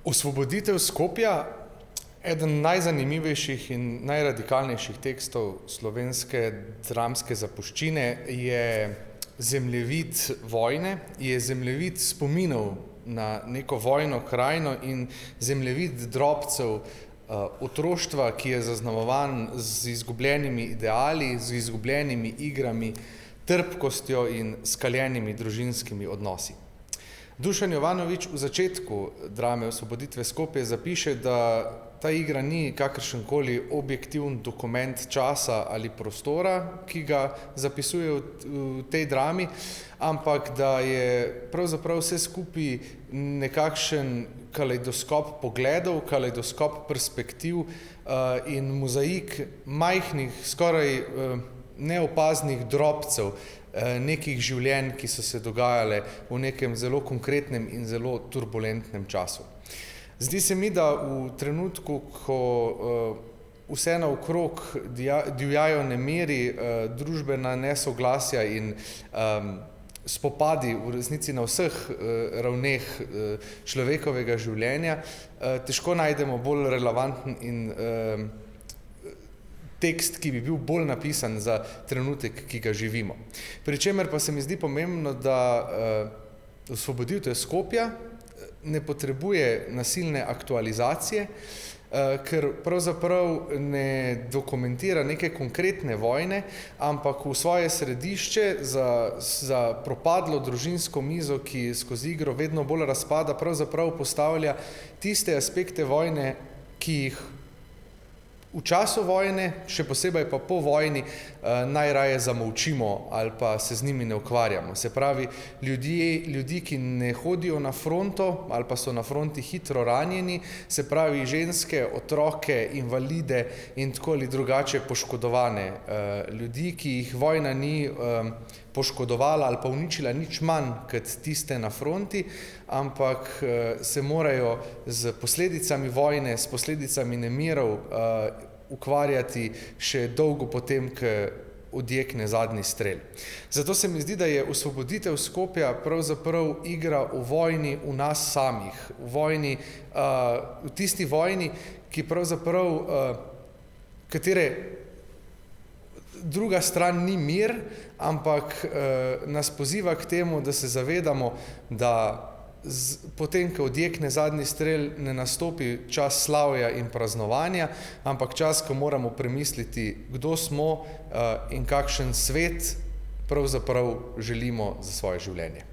Osvoboditev Skopja, eden najzanimivejših in najradikalnejših tekstov slovenske dramske zapuščine, je zemljevid vojne, je zemljevid spominov na neko vojno krajino in zemljevid drobcev otroštva, ki je zaznamovan z izgubljenimi ideali, z izgubljenimi igrami, trpkostjo in skaljenimi družinskimi odnosi. Dušan Jovanović v začetku drame Osvoboditve Skopje zapiše, da ta igra ni kakršenkoli objektivni dokument časa ali prostora, ki ga zapisuje v tej drami, ampak da je pravzaprav vse skupaj nekakšen kalejdoskop pogledov, kalejdoskop perspektiv in mozaik majhnih, skoraj neopaznih drobcev nekih življenj, ki so se dogajale v nekem zelo konkretnem in zelo turbulentnem času. Zdi se mi, da v trenutku, ko vse naokrog divjajo nemiri, družbena nesoglasja in spopadi v resnici na vseh ravneh človekovega življenja, težko najdemo bolj relevanten in tekst, ki bi bil bolj napisan za trenutek, ki ga živimo. Pričemer pa se mi zdi pomembno, da Osvoboditev Skopja ne potrebuje nasilne aktualizacije, ker pravzaprav ne dokumentira neke konkretne vojne, ampak v svoje središče za propadlo družinsko mizo, ki skozi igro vedno bolj razpada, pravzaprav postavlja tiste aspekte vojne, ki jih v času vojne, še posebej pa po vojni, najraje zamolčimo ali pa se z njimi ne ukvarjamo. Se pravi, ljudi, ki ne hodijo na fronto ali pa so na fronti hitro ranjeni, se pravi ženske, otroke, invalide in tako ali drugače poškodovane. Ljudi, ki jih vojna ni poškodovala ali pa uničila nič manj kot tiste na fronti, ampak se morajo z posledicami vojne, s posledicami nemirov ukvarjati še dolgo potem, ko odjekne zadnji strel. Zato se mi zdi, da je Osvoboditev Skopja pravzaprav igra o vojni v nas samih, v tisti vojni, ki pravzaprav, katere druga stran ni mir, ampak nas poziva k temu, da se zavedamo, da potem, ko odjekne zadnji strel, ne nastopi čas slavja in praznovanja, ampak čas, ko moramo premisliti, kdo smo in kakšen svet pravzaprav želimo za svoje življenje.